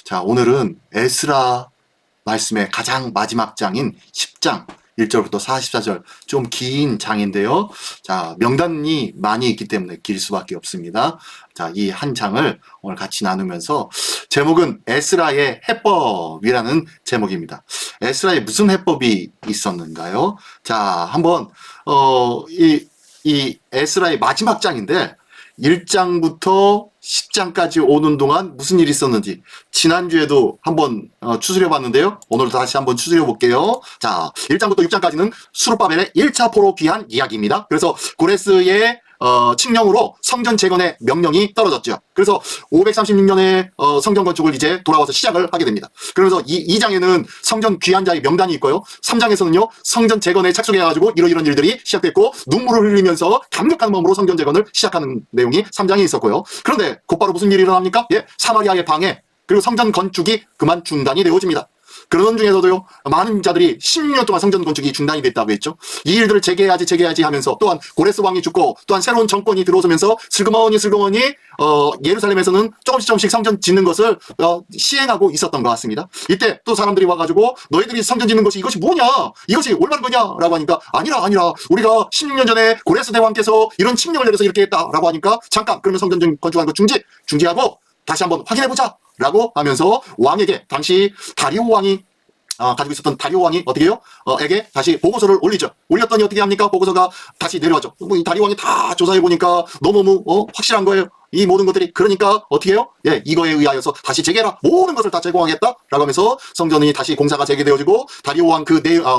자, 오늘은 에스라 말씀의 가장 마지막 장인 10장 1절부터 44절 좀 긴 장인데요. 자, 명단이 많이 있기 때문에 길 수밖에 없습니다. 자, 이 한 장을 오늘 같이 나누면서 제목은 에스라의 해법이라는 제목입니다. 에스라에 무슨 해법이 있었는가요? 자, 한번 이 에스라의 마지막 장인데 1장부터 10장까지 오는 동안 무슨 일이 있었는지 지난주에도 한번 추스려 봤는데요. 오늘도 다시 한번 추스려 볼게요. 자, 1장부터 6장까지는 수르바벨의 1차 포로 귀환 이야기입니다. 그래서 고레스의 칙령으로 성전 재건의 명령이 떨어졌죠. 그래서 536년에 성전 건축을 이제 돌아와서 시작을 하게 됩니다. 그러면서 2장에는 성전 귀환자의 명단이 있고요. 3장에서는요 성전 재건에 착수해가지고 이런 일들이 시작됐고 눈물을 흘리면서 감격한 마음으로 성전 재건을 시작하는 내용이 3장에 있었고요. 그런데 곧바로 무슨 일이 일어납니까? 사마리아의 방해 그리고 성전 건축이 그만 중단이 되어집니다. 그런 중에서도요 많은 자들이 16년 동안 성전 건축이 중단이 됐다고 했죠. 이 일들을 재개해야지 하면서 또한 고레스 왕이 죽고 또한 새로운 정권이 들어서면서 슬그머니 예루살렘에서는 조금씩 성전 짓는 것을 시행하고 있었던 것 같습니다. 이때 또 사람들이 와가지고 너희들이 성전 짓는 것이 이것이 뭐냐, 이것이 올바른 거냐 라고 하니까 아니라 우리가 16년 전에 고레스 대왕께서 이런 칙령을 내려서 이렇게 했다라고 하니까 잠깐 그러면 성전 건축하는 거 중지하고 다시 한번 확인해보자 라고 하면서 왕에게, 당시 다리오 왕이 가지고 있었던 다리오 왕이 어떻게 해요? 에게 다시 보고서를 올리죠. 올렸더니 어떻게 합니까? 보고서가 다시 내려왔죠. 이 다리오 왕이 다 조사해보니까 너무너무 확실한 거예요. 이 모든 것들이. 그러니까 어떻게 해요? 이거에 의하여서 다시 재개해라. 모든 것을 다 제공하겠다. 라고 하면서 성전이 다시 공사가 재개되어지고 다리오 왕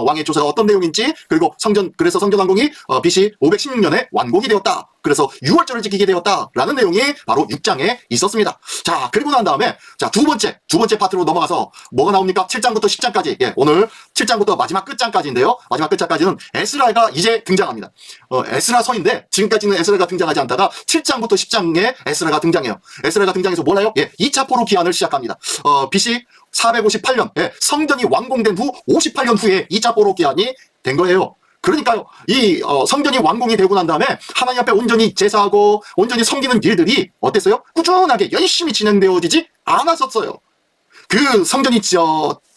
왕의 조사가 어떤 내용인지, 그리고 그래서 성전 완공이 BC 516년에 완공이 되었다. 그래서 6월절을 지키게 되었다라는 내용이 바로 6장에 있었습니다. 자, 그리고 난 다음에 자, 두 번째 파트로 넘어가서 뭐가 나옵니까? 7장부터 10장까지. 오늘 7장부터 마지막 끝장까지인데요. 마지막 끝장까지는 에스라가 이제 등장합니다. 에스라 서인데 지금까지는 에스라가 등장하지 않다가 7장부터 10장에 에스라가 등장해요. 에스라가 등장해서 뭘 해요? 2차 포로 귀환을 시작합니다. BC 458년 성전이 완공된 후 58년 후에 2차 포로 귀환이 된 거예요. 그러니까요, 이 성전이 완공이 되고 난 다음에 하나님 앞에 온전히 제사하고 온전히 섬기는 일들이 어땠어요? 꾸준하게 열심히 진행되어지지 않았었어요. 그 성전이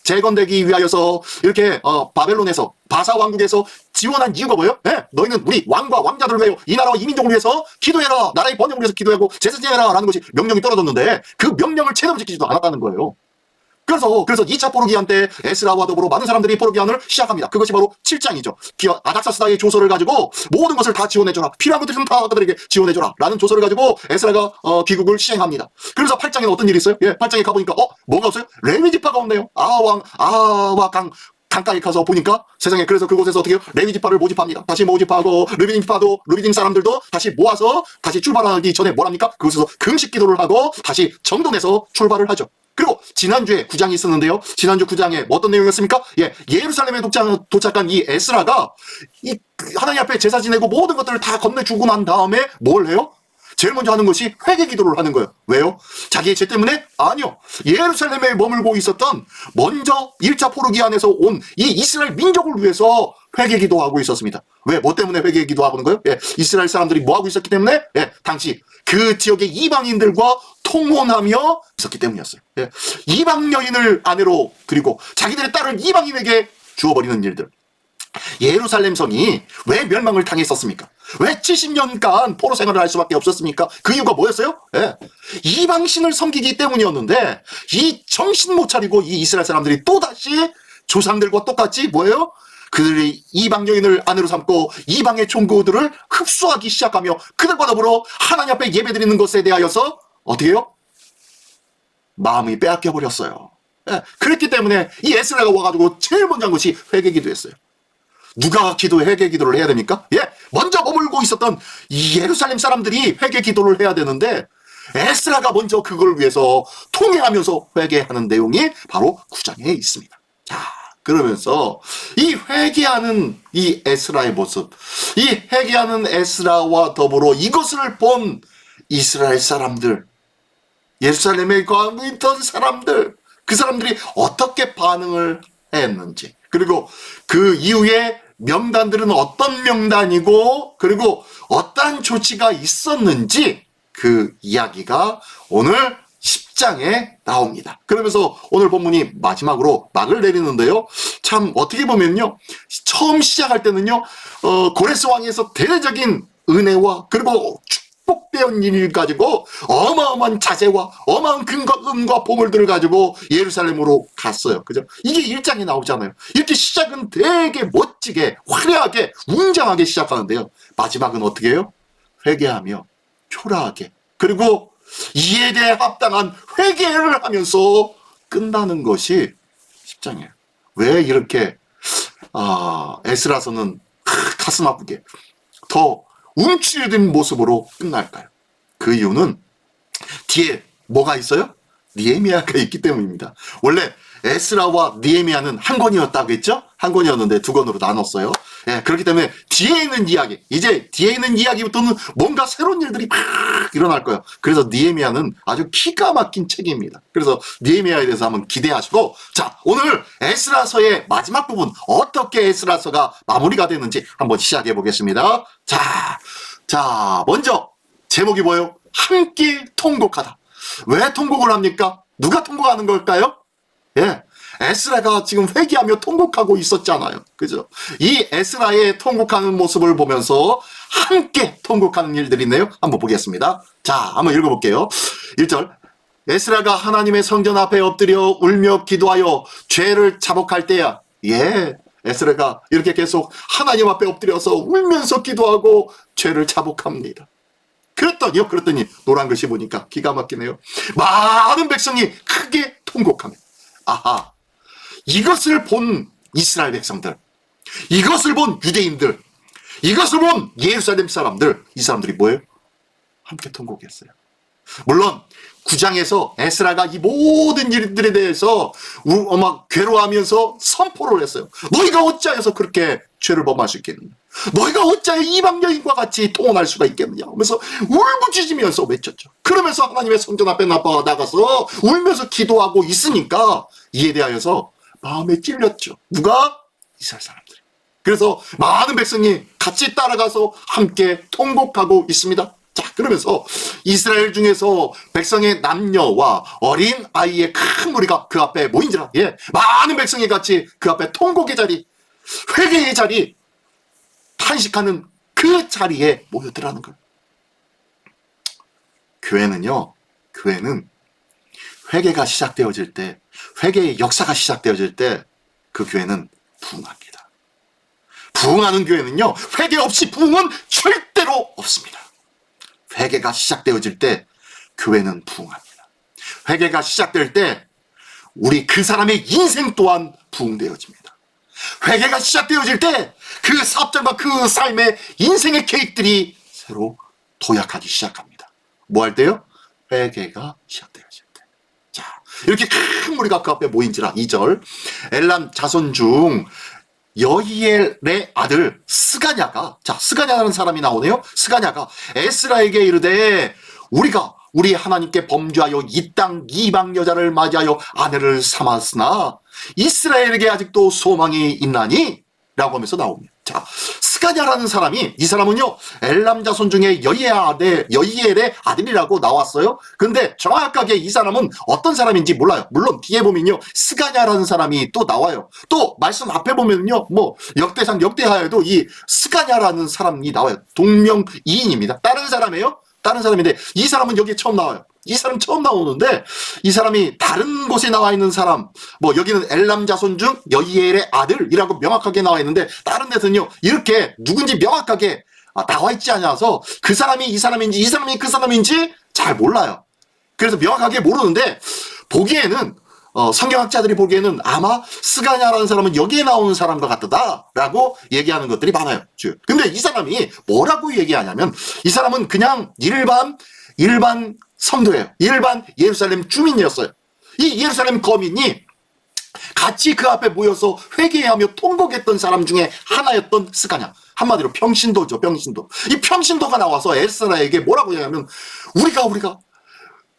재건되기 위하여서 이렇게 바벨론에서 바사 왕국에서 지원한 이유가 뭐예요? 너희는 우리 왕과 왕자들을 위하여 이 나라와 이 민족을 위해서 기도해라, 나라의 번영을 위해서 기도하고 제사 지내라 라는 것이 명령이 떨어졌는데 그 명령을 제대로 지키지도 않았다는 거예요. 그래서 2차 포로기한 때 에스라와 더불어 많은 사람들이 포로기한을 시작합니다. 그것이 바로 7장이죠. 아닥사스다의 조서를 가지고 모든 것을 다 지원해줘라, 필요한 것들은 다 그들에게 지원해줘라 라는 조서를 가지고 에스라가 귀국을 시행합니다. 그래서 8장에는 어떤 일이 있어요? 8장에 가보니까 뭐가 없어요? 레위지파가 없네요. 아와 강가에 가서 보니까 세상에, 그래서 그곳에서 어떻게 해요? 레위지파를 모집합니다. 다시 모집하고 르비딤 사람들도 다시 모아서 다시 출발하기 전에 뭘 합니까? 그곳에서 금식 기도를 하고 다시 정돈해서 출발을 하죠. 그리고 지난주에 9장이 있었는데요. 지난주 9장에 어떤 내용이었습니까? 예루살렘에 도착한 이 에스라가 하나님 앞에 제사 지내고 모든 것들을 다 건네주고 난 다음에 뭘 해요? 제일 먼저 하는 것이 회개 기도를 하는 거예요. 왜요? 자기의 죄 때문에? 아니요. 예루살렘에 머물고 있었던 먼저 1차 포로기한에서 온 이 이스라엘 민족을 위해서 회개 기도하고 있었습니다. 왜? 뭐 때문에 회개 기도하는 거예요? 이스라엘 사람들이 뭐 하고 있었기 때문에? 당시 그 지역의 이방인들과 통혼하며 있었기 때문이었어요. 이방 여인을 아내로 그리고 자기들의 딸을 이방인에게 주어버리는 일들. 예루살렘 성이 왜 멸망을 당했었습니까? 왜 70년간 포로 생활을 할 수밖에 없었습니까? 그 이유가 뭐였어요? 이방신을 섬기기 때문이었는데 이 정신 못 차리고 이 이스라엘 사람들이 또다시 조상들과 똑같이 뭐예요? 그들이 이방 여인을 아내로 삼고 이방의 종교들을 흡수하기 시작하며 그들과 더불어 하나님 앞에 예배드리는 것에 대하여서 어떻게 해요? 마음이 빼앗겨 버렸어요. 그랬기 때문에 이 에스라가 와가지고 제일 먼저 한 것이 회개 기도였어요. 누가 회개 기도를 해야 됩니까? 먼저 머물고 있었던 예루살렘 사람들이 회개 기도를 해야 되는데 에스라가 먼저 그걸 위해서 통회하면서 회개하는 내용이 바로 9장에 있습니다. 자, 그러면서 이 회개하는 이 에스라의 모습, 이 회개하는 에스라와 더불어 이것을 본 이스라엘 사람들, 예루살렘에 거하고 있던 사람들, 그 사람들이 어떻게 반응을 했는지, 그리고 그 이후에 명단들은 어떤 명단이고 그리고 어떠한 조치가 있었는지 그 이야기가 오늘 10장에 나옵니다. 그러면서 오늘 본문이 마지막으로 막을 내리는데요. 참 어떻게 보면요. 처음 시작할 때는요. 고레스 왕에서 대대적인 은혜와 그리고 축복되었는 일 가지고 어마어마한 자세와 어마어마한 은과 보물들을 가지고 예루살렘으로 갔어요. 그죠? 이게 1장에 나오잖아요. 이렇게 시작은 되게 멋지게 화려하게 웅장하게 시작하는데요. 마지막은 어떻게 해요? 회개하며 초라하게 그리고 이에 대해 합당한 회개를 하면서 끝나는 것이 10장이에요. 왜 이렇게 에스라서는 가슴 아프게 더 움츠려든 모습으로 끝날까요? 그 이유는 뒤에 뭐가 있어요? 느헤미야가 있기 때문입니다. 원래 에스라와 느헤미야는 한 권이었다고 했죠? 한 권이었는데 두 권으로 나눴어요. 예, 그렇기 때문에 뒤에 있는 이야기, 이제 뒤에 있는 이야기부터는 뭔가 새로운 일들이 막 일어날 거예요. 그래서 느헤미야는 아주 기가 막힌 책입니다. 그래서 느헤미야에 대해서 한번 기대하시고, 자, 오늘 에스라서의 마지막 부분 어떻게 에스라서가 마무리가 되는지 한번 시작해 보겠습니다. 자, 먼저 제목이 뭐예요? 함께 통곡하다. 왜 통곡을 합니까? 누가 통곡하는 걸까요? 예, 에스라가 지금 회개하며 통곡하고 있었잖아요. 그죠? 이 에스라의 통곡하는 모습을 보면서 함께 통곡하는 일들이 있네요. 한번 보겠습니다. 자, 한번 읽어볼게요. 1절. 에스라가 하나님의 성전 앞에 엎드려 울며 기도하여 죄를 자복할 때야. 예, 에스라가 이렇게 계속 하나님 앞에 엎드려서 울면서 기도하고 죄를 자복합니다. 그랬더니 노란 글씨 보니까 기가 막히네요. 많은 백성이 크게 통곡하며, 아하, 이것을 본 이스라엘 백성들, 이것을 본 유대인들, 이것을 본 예루살렘 사람들, 이 사람들이 뭐예요? 함께 통곡했어요. 물론 9장에서 에스라가 이 모든 일들에 대해서 막 괴로워하면서 선포를 했어요. 너희가 어찌하여서 그렇게 죄를 범할 수 있겠느냐? 너희가 어찌하여 이방 여인과 같이 통혼할 수가 있겠느냐? 하면서 울부짖으면서 외쳤죠. 그러면서 하나님의 성전 앞에 나가서 울면서 기도하고 있으니까 이에 대하여서 마음에 찔렸죠. 누가? 이스라엘 사람들이. 그래서 많은 백성이 같이 따라가서 함께 통곡하고 있습니다. 자, 그러면서 이스라엘 중에서 백성의 남녀와 어린 아이의 큰 무리가 그 앞에 모인지라. 예, 많은 백성이 같이 그 앞에 통곡의 자리, 회개의 자리, 탄식하는 그 자리에 모여들라는 거예요. 교회는 회개가 시작되어질 때, 회개의 역사가 시작되어질 때 그 교회는 부흥합니다. 부흥하는 교회는요, 회개 없이 부흥은 절대로 없습니다. 회개가 시작되어질 때 교회는 부흥합니다. 회개가 시작될 때 우리 그 사람의 인생 또한 부흥되어집니다. 회개가 시작되어질 때 그 사업장과 그 삶의 인생의 계획들이 새로 도약하기 시작합니다. 뭐 할 때요? 회개가 시작되어질 때. 자, 이렇게 큰 무리가 그 앞에 모인지라. 2절. 엘람 자손 중 여히엘의 아들 스가냐가, 자, 스가냐라는 사람이 나오네요. 스가냐가 에스라에게 이르되 우리 하나님께 범죄하여 이 땅 이방 여자를 맞이하여 아내를 삼았으나 이스라엘에게 아직도 소망이 있나니? 라고 하면서 나옵니다. 자, 스가냐라는 사람이, 이 사람은요, 엘람 자손 중에 여히엘의 아들이라고 나왔어요. 근데 정확하게 이 사람은 어떤 사람인지 몰라요. 물론 뒤에 보면요, 스가냐라는 사람이 또 나와요. 또 말씀 앞에 보면요, 뭐 역대상 역대하에도 이 스가냐라는 사람이 나와요. 동명이인입니다. 다른 사람이에요. 다른 사람인데 이 사람은 여기 처음 나와요. 이 사람 처음 나오는데 이 사람이 다른 곳에 나와 있는 사람, 뭐 여기는 엘람 자손 중 여히엘의 아들이라고 명확하게 나와 있는데 다른 데서는요 이렇게 누군지 명확하게 나와 있지 않아서 그 사람이 이 사람인지 이 사람이 그 사람인지 잘 몰라요. 그래서 명확하게 모르는데 보기에는 성경학자들이 보기에는 아마 스가냐라는 사람은 여기에 나오는 사람과 같다라고 얘기하는 것들이 많아요. 근데 이 사람이 뭐라고 얘기하냐면 이 사람은 그냥 일반 성도예요. 일반 예루살렘 주민이었어요. 이 예루살렘 거민이 같이 그 앞에 모여서 회개하며 통곡했던 사람 중에 하나였던 스가냐. 한마디로 평신도죠. 평신도. 이 평신도가 나와서 에스라에게 뭐라고 얘기하면 우리가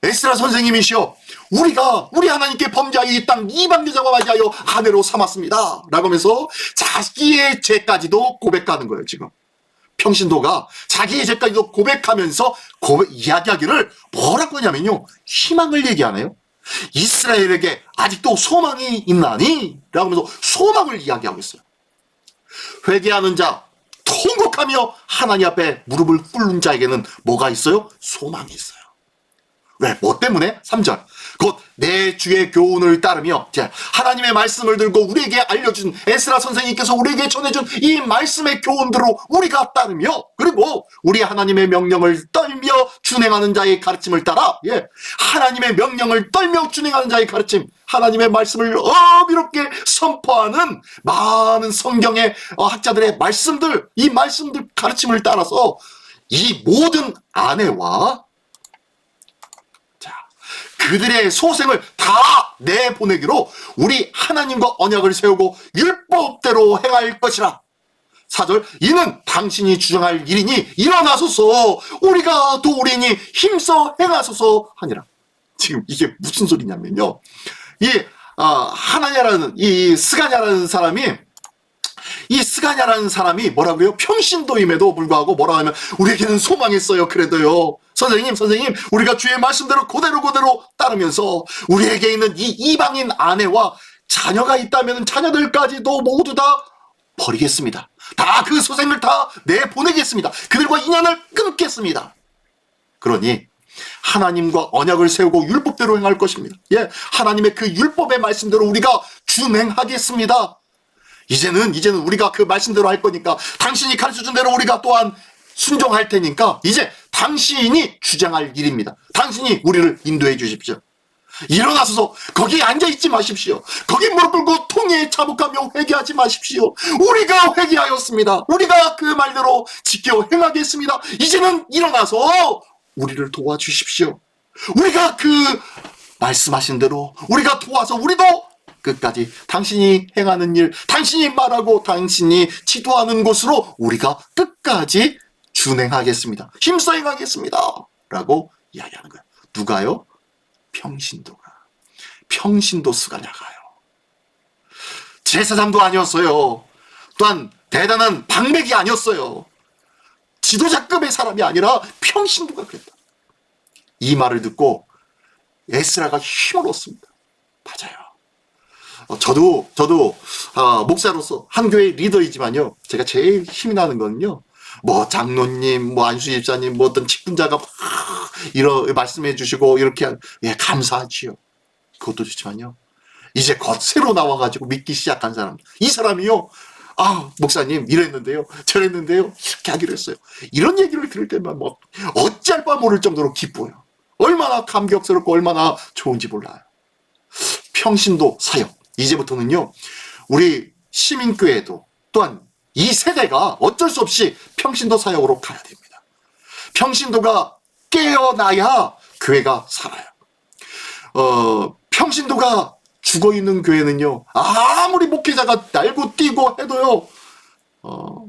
에스라 선생님이시여, 우리 하나님께 범죄하여 이 땅 이방 여자와 맞이하여 아내로 삼았습니다 라고 하면서 자기의 죄까지도 고백하는 거예요. 지금 평신도가 자기의 죄까지도 고백하면서 이야기하기를 뭐라고 하냐면요. 희망을 얘기하네요. 이스라엘에게 아직도 소망이 있나니? 라고 하면서 소망을 이야기하고 있어요. 회개하는 자, 통곡하며 하나님 앞에 무릎을 꿇는 자에게는 뭐가 있어요? 소망이 있어요. 왜? 뭐 때문에? 3절. 곧 내 주의 교훈을 따르며 하나님의 말씀을 들고 우리에게 알려준 에스라 선생님께서 우리에게 전해준 이 말씀의 교훈대로 우리가 따르며, 그리고 우리 하나님의 명령을 떨며 준행하는 자의 가르침을 따라, 하나님의 명령을 떨며 준행하는 자의 가르침, 하나님의 말씀을 어비롭게 선포하는 많은 성경의 학자들의 말씀들, 이 말씀들 가르침을 따라서 이 모든 아내와 그들의 소생을 다 내보내기로 우리 하나님과 언약을 세우고 율법대로 행할 것이라. 4절. 이는 당신이 주장할 일이니 일어나소서, 우리가 도우리니 힘써 행하소서 하니라. 지금 이게 무슨 소리냐면요, 하나냐라는 이 스가냐라는 사람이 뭐라고요? 평신도임에도 불구하고 뭐라 하면 우리에게는 소망이 있어요. 그래도요, 선생님, 우리가 주의 말씀대로 그대로 따르면서 우리에게 있는 이 이방인 아내와 자녀가 있다면 자녀들까지도 모두 다 버리겠습니다. 다 그 소생을 다 내보내겠습니다. 그들과 인연을 끊겠습니다. 그러니 하나님과 언약을 세우고 율법대로 행할 것입니다. 하나님의 그 율법의 말씀대로 우리가 준행하겠습니다. 이제는 우리가 그 말씀대로 할 거니까, 당신이 가르쳐준 대로 우리가 또한 순종할 테니까 이제 당신이 주장할 일입니다. 당신이 우리를 인도해 주십시오. 일어나서서 거기 앉아있지 마십시오. 거기 무릎 꿇고 통에 자복하며 회개하지 마십시오. 우리가 회개하였습니다. 우리가 그 말대로 지켜 행하겠습니다. 이제는 일어나서 우리를 도와주십시오. 우리가 그 말씀하신 대로 우리가 도와서 우리도 끝까지 당신이 행하는 일, 당신이 말하고 당신이 지도하는 곳으로 우리가 끝까지 준행하겠습니다. 힘써 행하겠습니다. 라고 이야기하는 거예요. 누가요? 평신도 스가냐가요. 제사장도 아니었어요. 또한 대단한 방백이 아니었어요. 지도자급의 사람이 아니라 평신도가 그랬다. 이 말을 듣고 에스라가 힘을 얻습니다. 맞아요. 저도 목사로서 한 교회 리더이지만요, 제가 제일 힘이 나는 거는요, 뭐 장로님, 뭐 안수 집사님, 뭐 어떤 직분자가 막 말씀해 주시고 이렇게 감사하지요. 그것도 좋지만요, 이제 곧 새로 나와가지고 믿기 시작한 사람, 이 사람이요, 목사님 이랬는데요, 저랬는데요, 이렇게 하기로 했어요. 이런 얘기를 들을 때만 뭐 어찌할 바 모를 정도로 기뻐요. 얼마나 감격스럽고 얼마나 좋은지 몰라요. 평신도 사역, 이제부터는요, 우리 시민교회도 또한 이 세대가 어쩔 수 없이 평신도 사역으로 가야 됩니다. 평신도가 깨어나야 교회가 살아요. 평신도가 죽어있는 교회는요, 아무리 목회자가 날고 뛰고 해도요,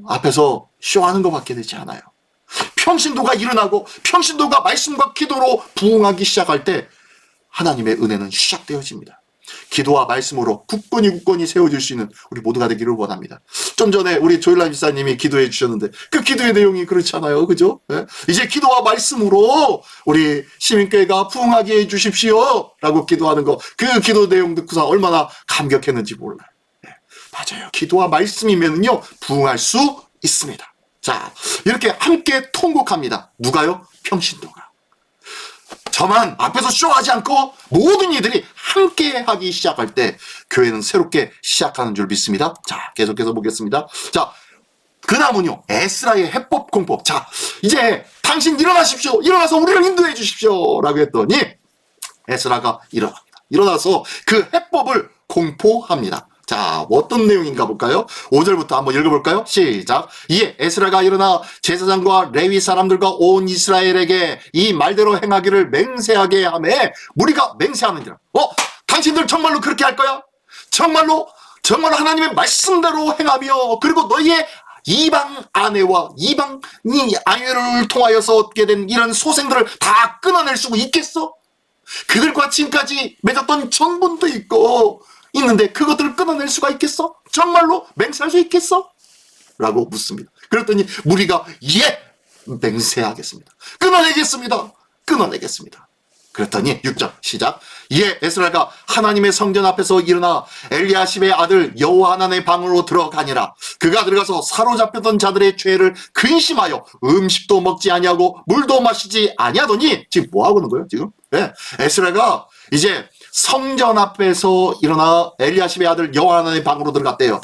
앞에서 쇼하는 것밖에 되지 않아요. 평신도가 일어나고 평신도가 말씀과 기도로 부흥하기 시작할 때 하나님의 은혜는 시작되어집니다. 기도와 말씀으로 굳건히 세워질 수 있는 우리 모두가 되기를 원합니다. 좀 전에 우리 조일라 집사님이 기도해 주셨는데 그 기도의 내용이 그렇잖아요. 그죠? 이제 기도와 말씀으로 우리 시민교회가 부흥하게 해 주십시오 라고 기도하는 거, 그 기도 내용 듣고서 얼마나 감격했는지 몰라요. 맞아요. 기도와 말씀이면요, 부흥할 수 있습니다. 자, 이렇게 함께 통곡합니다. 누가요? 평신도가. 저만 앞에서 쇼하지 않고 모든 이들이 함께 하기 시작할 때 교회는 새롭게 시작하는 줄 믿습니다. 자, 계속해서 보겠습니다. 자, 그 다음은요, 에스라의 해법 공법. 자, 이제 당신 일어나십시오. 일어나서 우리를 인도해 주십시오 라고 했더니 에스라가 일어납니다. 일어나서 그 해법을 공포합니다. 자, 어떤 내용인가 볼까요? 5절부터 한번 읽어볼까요? 시작. 이에 에스라가 일어나 제사장과 레위 사람들과 온 이스라엘에게 이 말대로 행하기를 맹세하게 하매 무리가 맹세하느니라. 당신들 정말로 그렇게 할 거야? 정말로 하나님의 말씀대로 행하며, 그리고 너희의 이방 아내와 이방이 아내를 통하여서 얻게 된 이런 소생들을 다 끊어낼 수 있겠어? 그들과 지금까지 맺었던 정분도 있는데 그것들을 끊어낼 수가 있겠어? 정말로 맹세할 수 있겠어? 라고 묻습니다. 그랬더니 무리가 예! 맹세하겠습니다. 끊어내겠습니다. 그랬더니 6절 시작. 이에 에스라가 하나님의 성전 앞에서 일어나 엘리야십의 아들 여호하난의 방으로 들어가니라. 그가 들어가서 사로잡혔던 자들의 죄를 근심하여 음식도 먹지 아니하고 물도 마시지 아니하더니, 지금 뭐 하고 있는 거예요 지금? 네. 에스라가 이제 성전 앞에서 일어나 엘리야십의 아들 여호하난의 방으로 들어갔대요.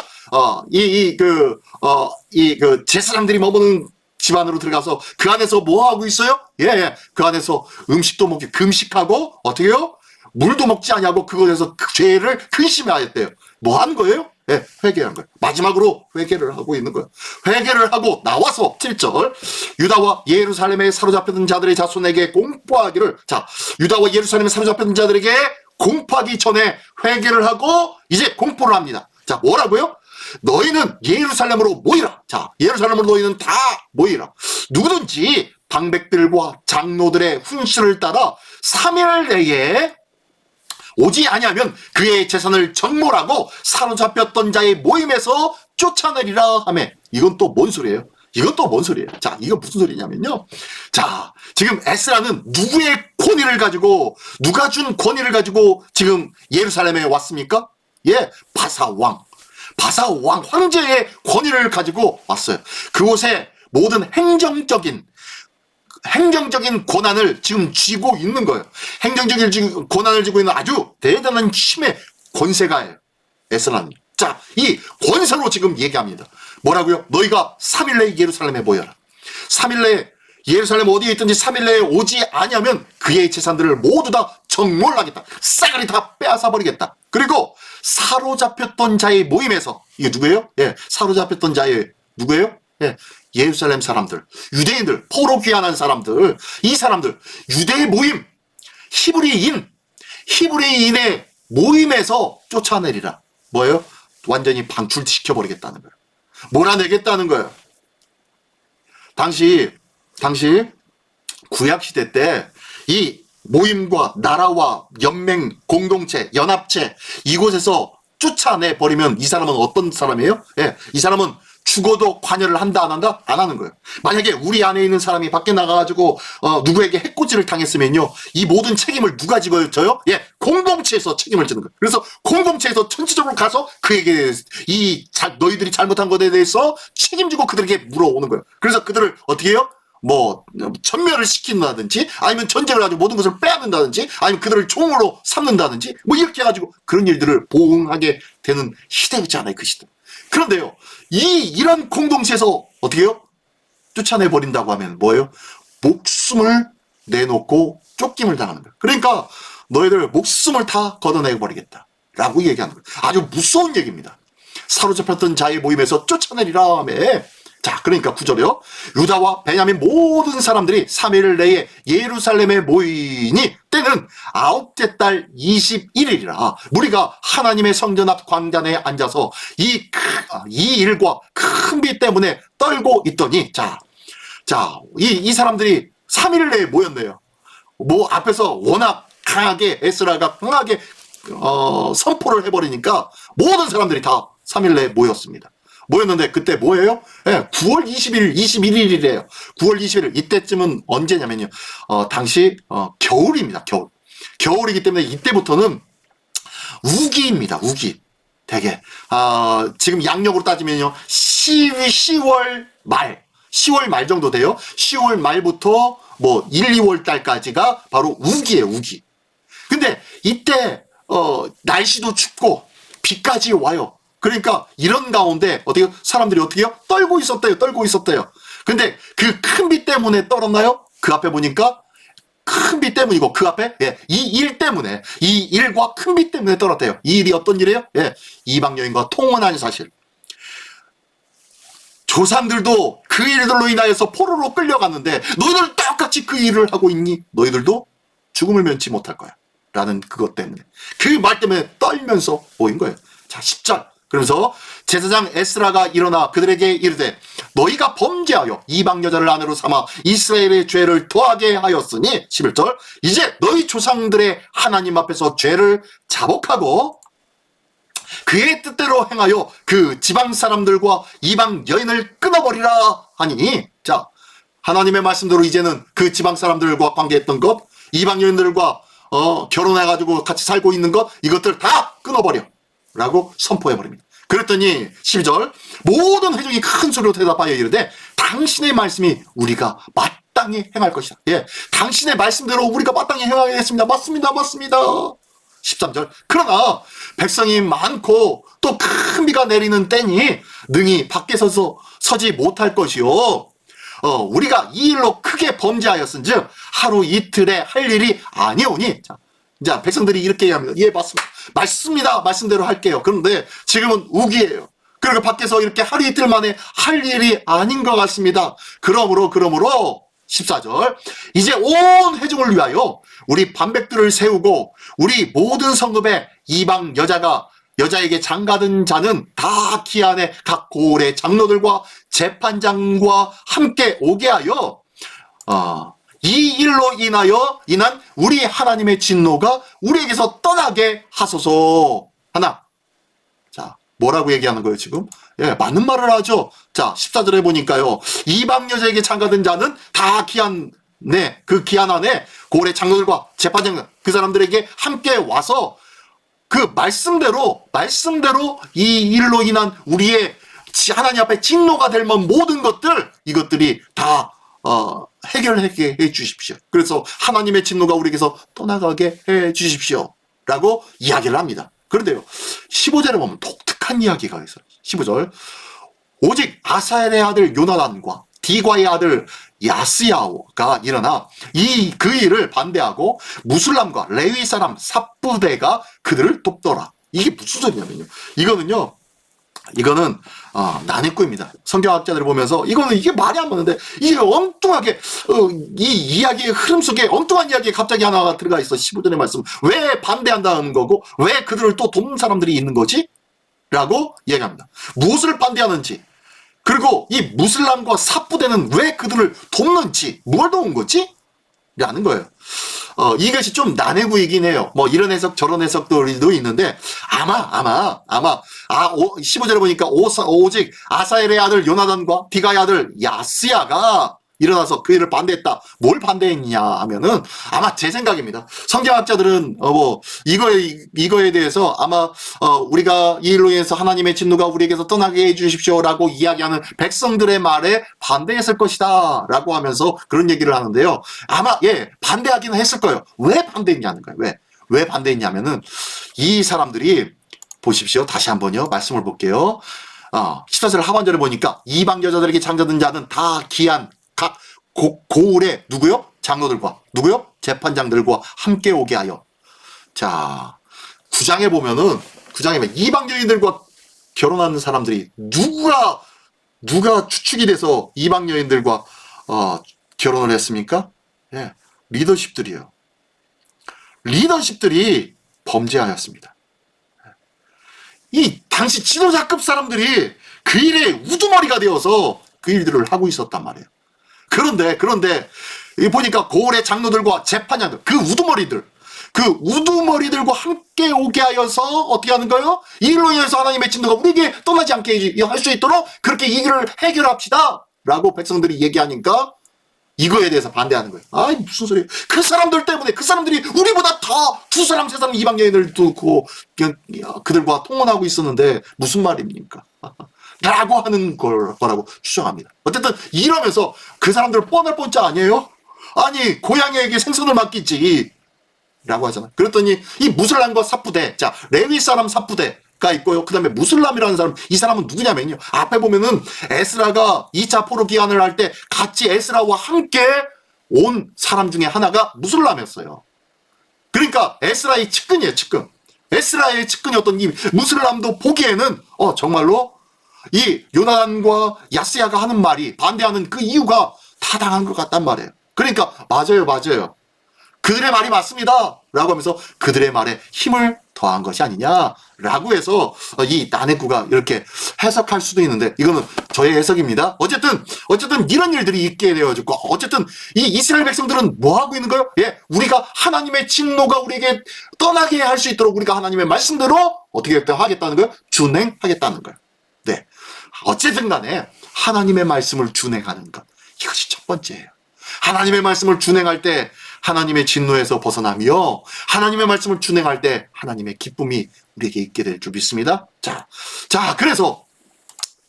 제사장들이 머무는 집 안으로 들어가서 그 안에서 뭐 하고 있어요? 예. 그 안에서 음식도 먹기 금식하고 어떻게 해요? 물도 먹지 아니하고 그곳에서 그 죄를 근심하였대요. 뭐 하는 거예요? 예, 회개한 거예요. 마지막으로 회개를 하고 있는 거예요. 회개를 하고 나와서 7절 유다와 예루살렘에 사로잡혔던 자들의 자손에게 공포하기를, 자, 유다와 예루살렘에 사로잡혔던 자들에게 공포하기 전에 회개를 하고 이제 공포를 합니다. 자, 뭐라고요? 너희는 예루살렘으로 모이라. 자, 예루살렘으로 너희는 다 모이라. 누구든지 방백들과 장로들의 훈수를 따라 3일 내에 오지 아니하면 그의 재산을 정몰하고 사로잡혔던 자의 모임에서 쫓아내리라 하며. 이건 또 뭔 소리예요? 자, 이거 무슨 소리냐면요. 자, 지금 에스라는 누구의 권위를 가지고, 누가 준 권위를 가지고 지금 예루살렘에 왔습니까? 예, 바사왕 황제의 권위를 가지고 왔어요. 그곳에 모든 행정적인 권한을 지금 쥐고 있는 거예요. 행정적인 권한을 쥐고 있는 아주 대단한 힘의 권세가예요, 에스라는. 자, 이 권세로 지금 얘기합니다. 뭐라고요? 너희가 3일 내에 예루살렘에 모여라. 3일 내에 예루살렘 어디에 있든지 3일 내에 오지 아니하면 그의 재산들을 모두 다 정몰하겠다. 싸그리 다 빼앗아 버리겠다. 그리고 사로잡혔던 자의 모임에서, 이게 누구예요? 예, 사로잡혔던 자의 누구예요? 예, 예루살렘 사람들, 유대인들, 포로 귀환한 사람들, 이 사람들, 유대의 모임, 히브리인의 모임에서 쫓아내리라. 뭐예요? 완전히 방출시켜버리겠다는 거예요. 몰아내겠다는 거예요. 당시 구약시대 때 이 모임과 나라와 연맹, 공동체, 연합체, 이곳에서 쫓아내버리면 이 사람은 어떤 사람이에요? 예, 이 사람은 죽어도 관여를 한다 안 한다? 안 하는 거예요. 만약에 우리 안에 있는 사람이 밖에 나가가지고 누구에게 해코지를 당했으면요, 이 모든 책임을 누가 지어져요? 예, 공동체에서 책임을 지는 거예요. 그래서 공동체에서 전체적으로 가서 그에게 너희들이 잘못한 것에 대해서 책임지고 그들에게 물어오는 거예요. 그래서 그들을 어떻게 해요? 뭐 전멸을 시킨다든지, 아니면 전쟁을 가지고 모든 것을 빼앗는다든지, 아니면 그들을 종으로 삼는다든지, 뭐 이렇게 해가지고 그런 일들을 보응하게 되는 시대였잖아요, 그 시대. 그런데요, 이런 공동체에서 어떻게 해요? 쫓아내 버린다고 하면 뭐예요? 목숨을 내놓고 쫓김을 당하는 거예요. 그러니까 너희들 목숨을 다 걷어내 버리겠다 라고 얘기하는 거예요. 아주 무서운 얘기입니다. 사로잡혔던 자의 모임에서 쫓아내리라 하며. 자, 그러니까 9절이요. 유다와 베냐민 모든 사람들이 3일 내에 예루살렘에 모이니 때는 9째 달 21일이라 무리가 하나님의 성전 앞 광장에 앉아서 이 일과 큰 비 때문에 떨고 있더니, 이 사람들이 3일 내에 모였네요. 뭐 앞에서 워낙 강하게 에스라가 강하게 선포를 해버리니까 모든 사람들이 다 3일 내에 모였는데 그때 뭐예요? 예, 9월 20일, 21일이래요. 9월 21일. 이때쯤은 언제냐면요. 당시 겨울입니다. 겨울이기 때문에 이때부터는 우기입니다. 우기. 되게 지금 양력으로 따지면요. 10월 말 정도 돼요. 10월 말부터 뭐 1, 2월 달까지가 바로 우기예요. 우기. 근데 이때 날씨도 춥고 비까지 와요. 그러니까 이런 가운데 사람들이 어떻게 해요? 떨고 있었대요. 근데 그 큰 비 때문에 떨었나요? 그 앞에 보니까 큰 비 때문이고, 그 앞에 이 일과 큰 비 때문에 떨었대요. 이 일이 어떤 일이에요? 예, 이방 여인과 통혼한 사실. 조상들도 그 일들로 인하여서 포로로 끌려갔는데 너희들 똑같이 그 일을 하고 있니? 너희들도 죽음을 면치 못할 거야 라는 그것 때문에, 그 말 때문에 떨면서 모인 거예요. 자, 10절. 그러면서 제사장 에스라가 일어나 그들에게 이르되 너희가 범죄하여 이방 여자를 아내로 삼아 이스라엘의 죄를 더하게 하였으니, 11절, 이제 너희 조상들의 하나님 앞에서 죄를 자복하고 그의 뜻대로 행하여 그 지방 사람들과 이방 여인을 끊어버리라 하니, 자, 하나님의 말씀대로 이제는 그 지방 사람들과 관계했던 것, 이방 여인들과 결혼해가지고 같이 살고 있는 것, 이것들 다 끊어버려 라고 선포해버립니다. 그랬더니 12절 모든 회중이 큰 소리로 대답하여 이르되 당신의 말씀이 우리가 마땅히 행할 것이다. 예, 당신의 말씀대로 우리가 마땅히 행하겠습니다. 맞습니다. 13절 그러나 백성이 많고 또 큰 비가 내리는 때니 능히 밖에 서지 못할 것이요 우리가 이 일로 크게 범죄하였은즉 하루 이틀에 할 일이 아니오니. 자, 백성들이 이렇게 얘기합니다. 예, 맞습니다. 말씀대로 할게요. 그런데 지금은 우기예요. 그리고 밖에서 이렇게 하루 이틀 만에 할 일이 아닌 것 같습니다. 그러므로 14절 이제 온 회중을 위하여 우리 반백들을 세우고 우리 모든 성읍에 이방 여자에게 장가든 자는 다 기한에 각 고을의 장로들과 재판장과 함께 오게 하여 이 일로 인한 우리 하나님의 진노가 우리에게서 떠나게 하소서. 하나. 자, 뭐라고 얘기하는 거예요, 지금? 예, 맞는 말을 하죠. 자, 14절에 보니까요. 이방 여자에게 장가든 자는 다 그 기한 안에 고을의 장로들과 재판장 그 사람들에게 함께 와서 그 말씀대로 이 일로 인한 우리의 하나님 앞에 진노가 될 만한 모든 이것들이 다 해결하게 해 주십시오. 그래서 하나님의 진노가 우리에게서 떠나가게 해 주십시오 라고 이야기를 합니다. 그런데요 15절에 보면 독특한 이야기가 있어요. 15절 오직 아사엘의 아들 요나단과 디과의 아들 야스야가 일어나 그 일을 반대하고 무술람과 레위 사람 삽부대가 그들을 돕더라. 이게 무슨 소리냐면요, 이거는 난해구입니다. 성경학자들을 보면서 이게 말이 안 맞는데 이게 엉뚱하게 이 이야기의 흐름 속에 엉뚱한 이야기에 갑자기 하나가 들어가 있어. 15절의 말씀 왜 반대한다는 거고 왜 그들을 또 돕는 사람들이 있는 거지? 라고 이야기합니다. 무엇을 반대하는지, 그리고 이 무슬람과 삽부대는 왜 그들을 돕는지, 뭘 도운 거지? 라는 거예요. 이것이 좀 난해구이긴 해요. 뭐 이런 해석 저런 해석도 있는데 아마 15절에 보니까 오직 아사엘의 아들 요나단과 디가의 아들 야스야가 일어나서 그 일을 반대했다. 뭘 반대했냐 하면은 아마 제 생각입니다. 성경학자들은 이거에 대해서 아마 우리가 이 일로 인해서 하나님의 진노가 우리에게서 떠나게 해주십시오라고 이야기하는 백성들의 말에 반대했을 것이다 라고 하면서 그런 얘기를 하는데요. 아마 반대하기는 했을 거예요. 왜 반대했냐는 거예요. 왜 반대했냐면은 이 사람들이 보십시오. 다시 한번요 말씀을 볼게요. 14절 하반절에 보니까 이방 여자들에게 장가든 자는 다 기한 각 고을의 누구요? 장로들과 누구요? 재판장들과 함께 오게 하여. 자, 9장에 보면 이방 여인들과 결혼하는 사람들이 누가 추측이 돼서 이방 여인들과 결혼을 했습니까? 예, 리더십들이요. 리더십들이 범죄하였습니다. 이 당시 지도자급 사람들이 그 일에 우두머리가 되어서 그 일들을 하고 있었단 말이에요. 그런데 보니까 고을의 장로들과 재판장들 그 우두머리들과 함께 오게 하여서 어떻게 하는 거예요? 이 일로 인해서 하나님의 진노가 우리에게 떠나지 않게 할 수 있도록 그렇게 이 일을 해결합시다 라고 백성들이 얘기하니까 이거에 대해서 반대하는 거예요. 아이 무슨 소리예요. 그 사람들 때문에 그 사람들이 우리보다 다 두 사람 세 사람 이방 여인을 두고 그들과 통혼하고 있었는데 무슨 말입니까? 라고 하는 거라고 주장합니다. 어쨌든 이러면서 그 사람들 뻔할 뻔짜 아니에요? 아니 고양이에게 생선을 맡기지 라고 하잖아요. 그랬더니 이 무슬람과 삽부대, 자 레위 사람 삽부대가 있고요. 그 다음에 무슬람이라는 사람, 이 사람은 누구냐면요, 앞에 보면은 에스라가 2차 포로 기한을 할 때 같이 에스라와 함께 온 사람 중에 하나가 무슬람이었어요. 그러니까 에스라의 측근이에요. 에스라의 측근이었던 이 무슬람도 보기에는 정말로 이 요나단과 야스야가 하는 말이 반대하는 그 이유가 타당한 것 같단 말이에요. 그러니까 맞아요. 그들의 말이 맞습니다 라고 하면서 그들의 말에 힘을 더한 것이 아니냐라고 해서 이 난해구가 이렇게 해석할 수도 있는데 이거는 저의 해석입니다. 어쨌든 이런 일들이 있게 되어지고 어쨌든 이 이스라엘 백성들은 뭐 하고 있는 거예요? 우리가 하나님의 진노가 우리에게 떠나게 할 수 있도록 우리가 하나님의 말씀대로 어떻게 하겠다는 거예요? 준행하겠다는 거예요. 네. 어쨌든 간에 하나님의 말씀을 준행하는 것. 이것이 첫 번째예요. 하나님의 말씀을 준행할 때 하나님의 진노에서 벗어나며 하나님의 말씀을 준행할 때 하나님의 기쁨이 우리에게 있게 될 줄 믿습니다. 자, 그래서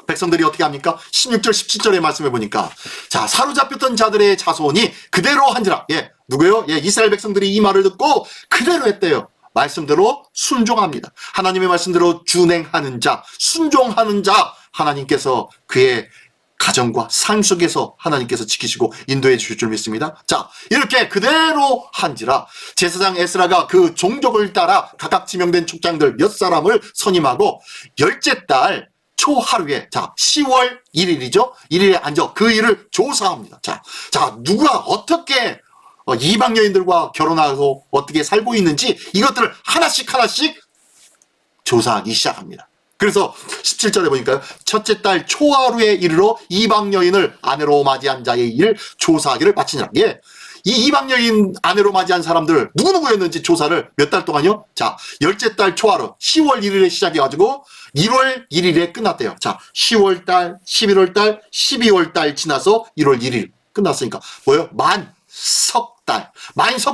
백성들이 어떻게 합니까? 16절, 17절의 말씀해 보니까 자, 사로잡혔던 자들의 자손이 그대로 한지라. 예, 누구요? 예, 이스라엘 백성들이 이 말을 듣고 그대로 했대요. 말씀대로 순종합니다. 하나님의 말씀대로 준행하는 자, 순종하는 자, 하나님께서 그의 가정과 삶 속에서 하나님께서 지키시고 인도해 주실 줄 믿습니다. 자, 이렇게 그대로 한지라 제사장 에스라가 그 종족을 따라 각각 지명된 족장들 몇 사람을 선임하고 열째 달 초하루에, 자, 10월 1일이죠. 1일에 앉아 그 일을 조사합니다. 자, 누가 어떻게 이방 여인들과 결혼하고 어떻게 살고 있는지 이것들을 하나씩 조사하기 시작합니다. 그래서 17절에 보니까 첫째 달 초하루에 이르러 이방 여인을 아내로 맞이한 자의 일 조사하기를 마치니라. 예. 이 이방 여인 아내로 맞이한 사람들 누구였는지 조사를 몇 달 동안요? 자, 열째 달 초하루 10월 1일에 시작해가지고 1월 1일에 끝났대요. 자, 10월 달, 11월 달, 12월 달 지나서 1월 1일 끝났으니까 뭐예요? 만 석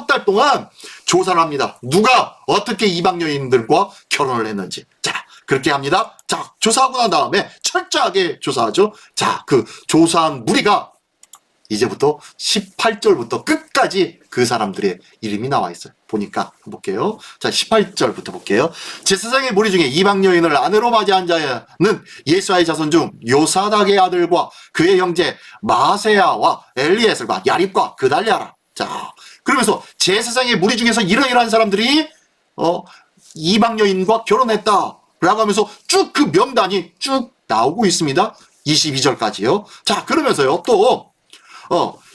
달 동안 조사를 합니다. 누가 어떻게 이방 여인들과 결혼을 했는지. 자, 그렇게 합니다. 자, 조사하고 난 다음에 철저하게 조사하죠. 자, 그 조사한 무리가 이제부터 18절부터 끝까지 그 사람들의 이름이 나와 있어요. 보니까 볼게요. 자, 18절부터 볼게요. 제사장의 무리 중에 이방 여인을 아내로 맞이한 자는 예수아의 자손 중 요사닥의 아들과 그의 형제 마세야와 엘리에셀과 야립과 그달랴라. 자, 그러면서 제사장의 무리 중에서 이러이러한 사람들이 이방 여인과 결혼했다 라고 하면서 쭉 그 명단이 쭉 나오고 있습니다. 22절까지요. 자, 그러면서요 또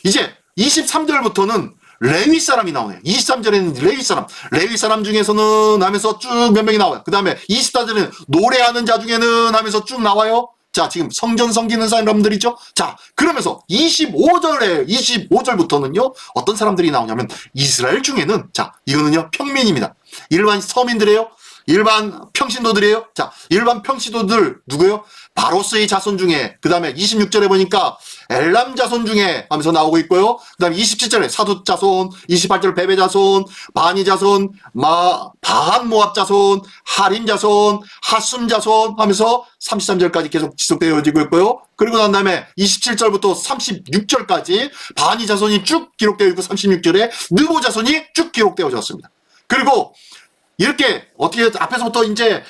이제 23절부터는 레위 사람이 나오네요. 23절에는 레위 사람 중에서는 하면서 쭉 몇 명이 나와요. 그 다음에 24절에는 노래하는 자 중에는 하면서 쭉 나와요. 자, 지금 성전 섬기는 사람들이죠. 자, 그러면서 25절부터는요 어떤 사람들이 나오냐면 이스라엘 중에는, 자, 이거는요 평민입니다. 일반 서민들이에요. 일반 평신도들이에요. 자, 일반 평신도들 누구요? 바로스의 자손 중에, 그 다음에 26절에 보니까 엘람 자손 중에 하면서 나오고 있고요. 그 다음에 27절에 사두 자손, 28절 베베 자손, 바니 자손, 바한 모압 자손, 하림 자손, 하숨 자손 하면서 33절까지 계속 지속되어지고 있고요. 그리고 난 다음에 27절부터 36절까지 바니 자손이 쭉 기록되어 있고 36절에 느보 자손이 쭉 기록되어졌습니다. 그리고 이렇게 어떻게 앞에서부터 이제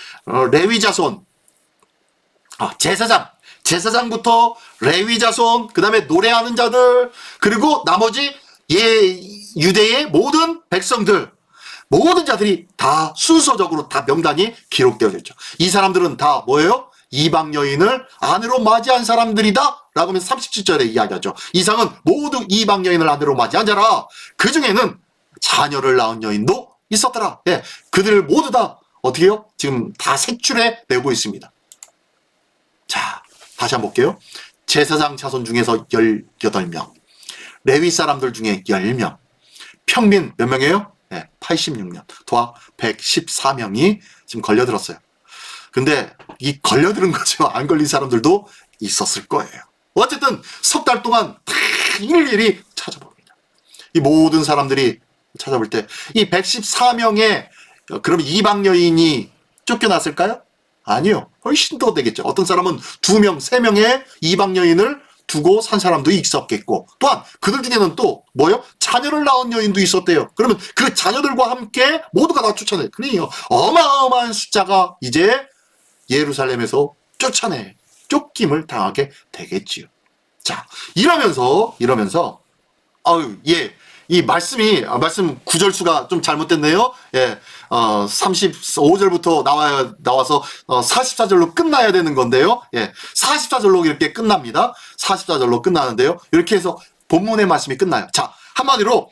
레위 자손, 제사장부터 레위 자손, 그 다음에 노래하는 자들, 그리고 나머지 유대의 모든 백성들, 모든 자들이 다 순서적으로 다 명단이 기록되어져 있죠. 이 사람들은 다 뭐예요? 이방 여인을 아내로 맞이한 사람들이다 라고 하면 37절에 이야기하죠. 이상은 모두 이방 여인을 아내로 맞이한 자라. 그 중에는 자녀를 낳은 여인도 있었더라. 예, 그들 모두 다 어떻게 해요? 지금 다 색출해 내고 있습니다. 자, 다시 한번 볼게요. 제사장 자손 중에서 18명, 레위 사람들 중에 10명, 평민 몇 명이에요? 네, 86명, 도합 114명이 지금 걸려들었어요. 근데 이 걸려드는 거죠. 안 걸린 사람들도 있었을 거예요. 어쨌든 석 달 동안 다 일일이 찾아봅니다. 이 모든 사람들이 찾아볼 때 이 114명의 그럼 이방 여인이 쫓겨났을까요? 아니요. 훨씬 더 되겠죠. 어떤 사람은 2명, 3명의 이방 여인을 두고 산 사람도 있었겠고, 또한 그들 중에는 또 뭐요? 자녀를 낳은 여인도 있었대요. 그러면 그 자녀들과 함께 모두가 다 쫓아내. 그러니까 어마어마한 숫자가 이제 예루살렘에서 쫓김을 당하게 되겠지요. 자, 이러면서 이 말씀 9절 수가 좀 잘못됐네요. 예, 35절부터 나와서 44절로 끝나야 되는 건데요. 예, 44절로 이렇게 끝납니다. 44절로 끝나는데요. 이렇게 해서 본문의 말씀이 끝나요. 자, 한마디로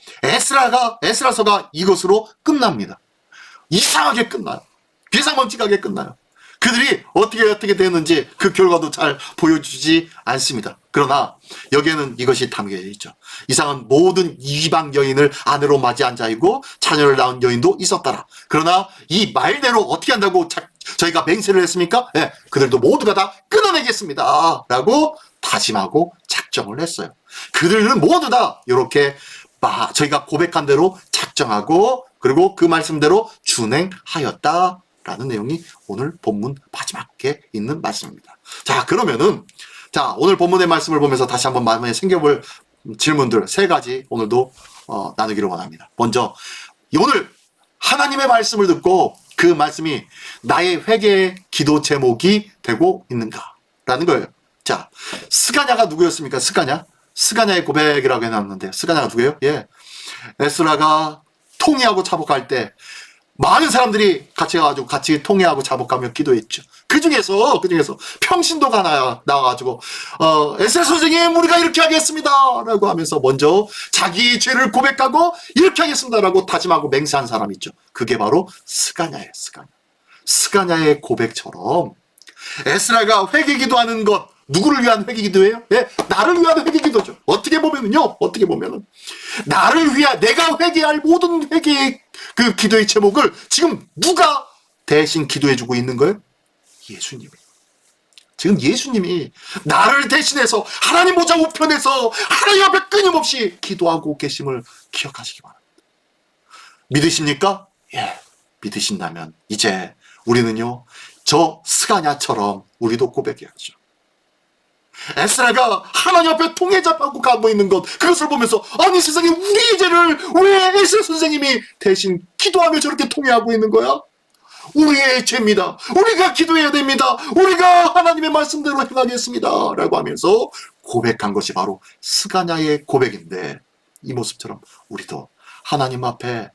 에스라서가 이것으로 끝납니다. 이상하게 끝나요. 비상망측하게 끝나요. 그들이 어떻게 되는지 그 결과도 잘 보여주지 않습니다. 그러나 여기에는 이것이 담겨져 있죠. 이상은 모든 이방 여인을 아내로 맞이한 자이고 자녀를 낳은 여인도 있었더라. 그러나 이 말대로 어떻게 한다고 저희가 맹세를 했습니까? 예, 그들도 모두가 다 끊어내겠습니다 라고 다짐하고 작정을 했어요. 그들은 모두 다 이렇게 저희가 고백한 대로 작정하고 그리고 그 말씀대로 준행하였다라는 내용이 오늘 본문 마지막에 있는 말씀입니다. 자, 그러면은 오늘 본문의 말씀을 보면서 다시 한번 마음에 생겨볼 질문들 3가지 오늘도 나누기를 원합니다. 먼저 오늘 하나님의 말씀을 듣고 그 말씀이 나의 회개의 기도 제목이 되고 있는가라는 거예요. 자, 스가냐가 누구였습니까? 스가냐의 고백이라고 해놨는데 스가냐가 누구예요? 예, 에스라가 통회하고 자복할 때 많은 사람들이 같이 가가지고 같이 통회하고 자복하며 기도했죠. 그 중에서 평신도가 나와가지고 에스라 선생님 우리가 이렇게 하겠습니다 라고 하면서 먼저 자기 죄를 고백하고 이렇게 하겠습니다 라고 다짐하고 맹세한 사람이 있죠. 그게 바로 스가냐예요. 스가냐의 고백처럼 에스라가 회개 기도하는 것, 누구를 위한 회개 기도예요? 예, 나를 위한 회개 기도죠. 어떻게 보면은 나를 위한, 내가 회개할 모든 회개의 그 기도의 제목을 지금 누가 대신 기도해주고 있는 거예요? 예수님이. 지금 예수님이 나를 대신해서 하나님 보좌 우편에서 하나님 앞에 끊임없이 기도하고 계심을 기억하시기 바랍니다. 믿으십니까? 예, 믿으신다면 이제 우리는요, 저 스가냐처럼 우리도 고백해야죠. 에스라가 하나님 앞에 통회잡고 가고 있는 것, 그것을 보면서 아니 세상에 우리의 죄를 왜 에스라 선생님이 대신 기도하며 저렇게 통회하고 있는 거야? 우리의 죄입니다. 우리가 기도해야 됩니다. 우리가 하나님의 말씀대로 행하겠습니다 라고 하면서 고백한 것이 바로 스가냐의 고백인데, 이 모습처럼 우리도 하나님 앞에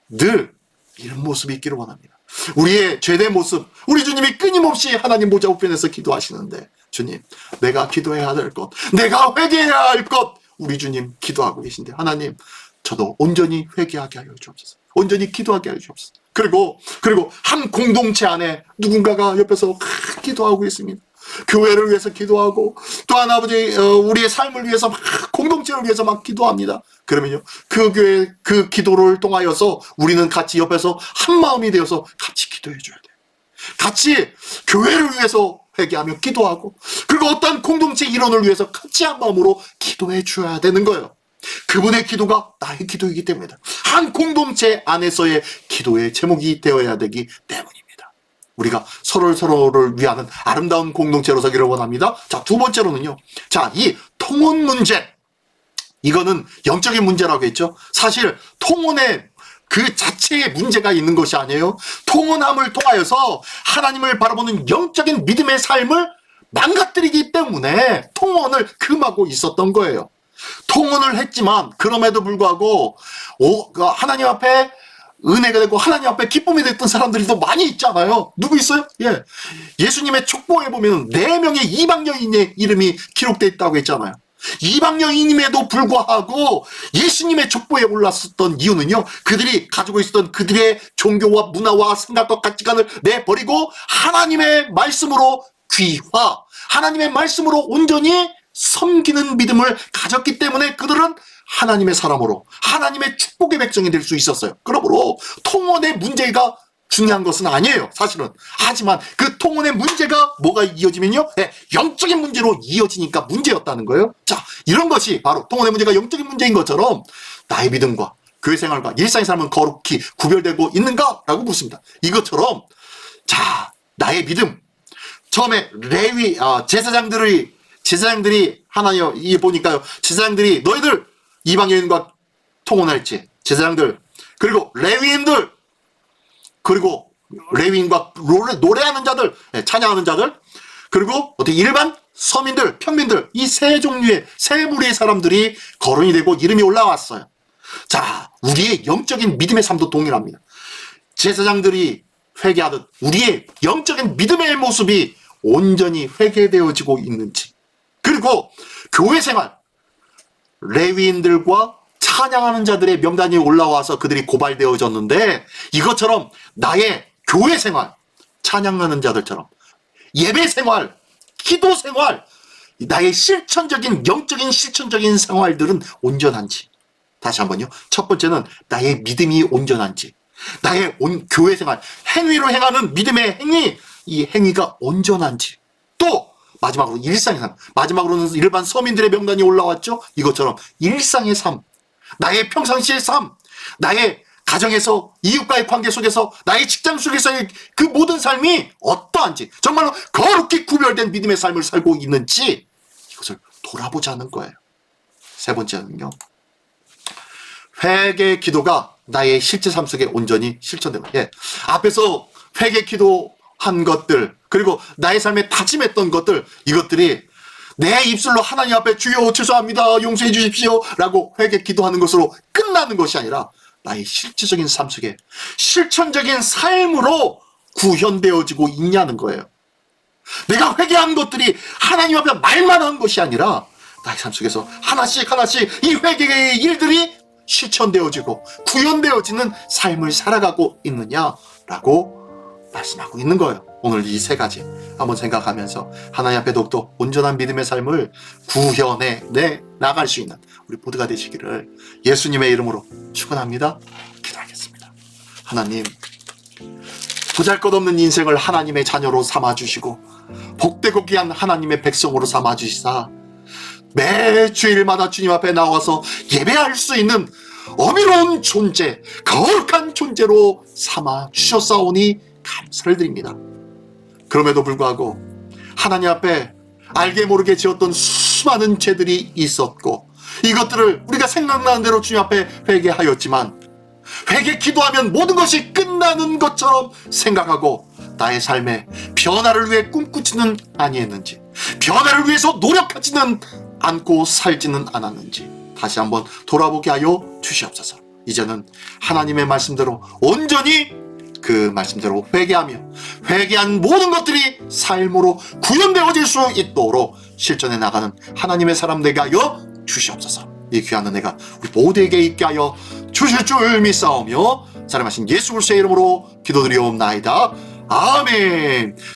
늘 이런 모습이 있기를 원합니다. 우리의 죄된 모습, 우리 주님이 끊임없이 하나님 보좌 우편에서 기도하시는데, 주님, 내가 기도해야 될 것, 내가 회개해야 할 것, 우리 주님 기도하고 계신데, 하나님, 저도 온전히 회개하게 하여 주옵소서. 온전히 기도하게 하여 주옵소서. 그리고 한 공동체 안에 누군가가 옆에서 기도하고 있습니다. 교회를 위해서 기도하고 또한 아버지 우리의 삶을 위해서 막 공동체를 위해서 막 기도합니다. 그러면요, 그 교회 그 기도를 통하여서 우리는 같이 옆에서 한 마음이 되어서 같이 기도해 줘야 돼요. 같이 교회를 위해서 회개하며 기도하고, 그리고 어떤 공동체 일원을 위해서 같이 한 마음으로 기도해 줘야 되는 거예요. 그분의 기도가 나의 기도이기 때문이다. 한 공동체 안에서의 기도의 제목이 되어야 되기 때문입니다. 우리가 서로를 위하는 아름다운 공동체로 서기를 원합니다. 자, 두 번째로는요, 이 통혼 문제, 이거는 영적인 문제라고 했죠. 사실 통혼의 그 자체에 문제가 있는 것이 아니에요. 통혼함을 통하여서 하나님을 바라보는 영적인 믿음의 삶을 망가뜨리기 때문에 통혼을 금하고 있었던 거예요. 통혼을 했지만 그럼에도 불구하고 하나님 앞에 은혜가 되고 하나님 앞에 기쁨이 됐던 사람들이 더 많이 있잖아요. 누구 있어요? 예, 예수님의 촉보에 보면 4명의 이방 여인의 이름이 기록되어 있다고 했잖아요. 이방 여인임에도 불구하고 예수님의 촉보에 올랐었던 이유는요, 그들이 가지고 있었던 그들의 종교와 문화와 생각과 가치관을 내버리고 하나님의 말씀으로 귀화, 하나님의 말씀으로 온전히 섬기는 믿음을 가졌기 때문에 그들은 하나님의 사람으로 하나님의 축복의 백성이 될 수 있었어요. 그러므로 통혼의 문제가 중요한 것은 아니에요, 사실은. 하지만 그 통혼의 문제가 뭐가 이어지면요, 영적인 문제로 이어지니까 문제였다는 거예요. 자, 이런 것이 바로 통혼의 문제가 영적인 문제인 것처럼 나의 믿음과 교회 생활과 일상의 삶은 거룩히 구별되고 있는가라고 묻습니다. 이것처럼 나의 믿음, 처음에 레위 제사장들이 하나님 이 보니까요, 제사장들이 너희들 이방 여인과 통혼할지, 제사장들, 그리고 레위인들, 그리고 레위인과 노래하는 자들, 찬양하는 자들, 그리고 어떻게 일반 서민들, 평민들, 이 세 종류의 세 무리의 사람들이 거론이 되고 이름이 올라왔어요. 자, 우리의 영적인 믿음의 삶도 동일합니다. 제사장들이 회개하듯 우리의 영적인 믿음의 모습이 온전히 회개되어지고 있는지, 그리고 교회 생활, 레위인들과 찬양하는 자들의 명단이 올라와서 그들이 고발되어졌는데, 이것처럼 나의 교회 생활, 찬양하는 자들처럼 예배 생활, 기도 생활, 나의 영적인 실천적인 생활들은 온전한지. 다시 한번요, 첫 번째는 나의 믿음이 온전한지, 나의 교회 생활, 행위로 행하는 믿음의 행위, 이 행위가 온전한지, 또 마지막으로 일상의 삶, 마지막으로는 일반 서민들의 명단이 올라왔죠. 이것처럼 일상의 삶, 나의 평상시의 삶, 나의 가정에서 이웃과의 관계 속에서, 나의 직장 속에서의 그 모든 삶이 어떠한지, 정말로 거룩히 구별된 믿음의 삶을 살고 있는지 이것을 돌아보자는 거예요. 세 번째는요, 회개 기도가 나의 실제 삶 속에 온전히 실천되는 거예요. 앞에서 회개 기도한 것들, 그리고 나의 삶에 다짐했던 것들, 이것들이 내 입술로 하나님 앞에 주여 죄송합니다 용서해 주십시오 라고 회개 기도하는 것으로 끝나는 것이 아니라 나의 실질적인 삶 속에 실천적인 삶으로 구현되어지고 있냐는 거예요. 내가 회개한 것들이 하나님 앞에 말만 한 것이 아니라 나의 삶 속에서 하나씩 하나씩 이 회개의 일들이 실천되어지고 구현되어지는 삶을 살아가고 있느냐라고 말씀하고 있는 거예요. 오늘 이 세 가지 한번 생각하면서 하나님 앞에 더욱더 온전한 믿음의 삶을 구현해 나갈 수 있는 우리 모두가 되시기를 예수님의 이름으로 축원합니다. 기도하겠습니다. 하나님, 보잘것없는 인생을 하나님의 자녀로 삼아주시고 복되고 귀한 하나님의 백성으로 삼아주시사 매 주일마다 주님 앞에 나와서 예배할 수 있는 어미로운 존재, 거룩한 존재로 삼아주셨사오니 감사를 드립니다. 그럼에도 불구하고 하나님 앞에 알게 모르게 지었던 수많은 죄들이 있었고 이것들을 우리가 생각나는 대로 주님 앞에 회개하였지만 회개 기도하면 모든 것이 끝나는 것처럼 생각하고 나의 삶에 변화를 위해 꿈꾸지는 아니했는지, 변화를 위해서 노력하지는 않고 살지는 않았는지 다시 한번 돌아보게 하여 주시옵소서. 이제는 하나님의 말씀대로 온전히 그 말씀대로 회개하며 회개한 모든 것들이 삶으로 구현되어질 수 있도록 실천해 나가는 하나님의 사람 되게 하여 주시옵소서. 이 귀한 은혜가 우리 모두에게 있게 하여 주실 줄 믿사오며 사랑하신 예수 그리스도의 이름으로 기도드리옵나이다. 아멘.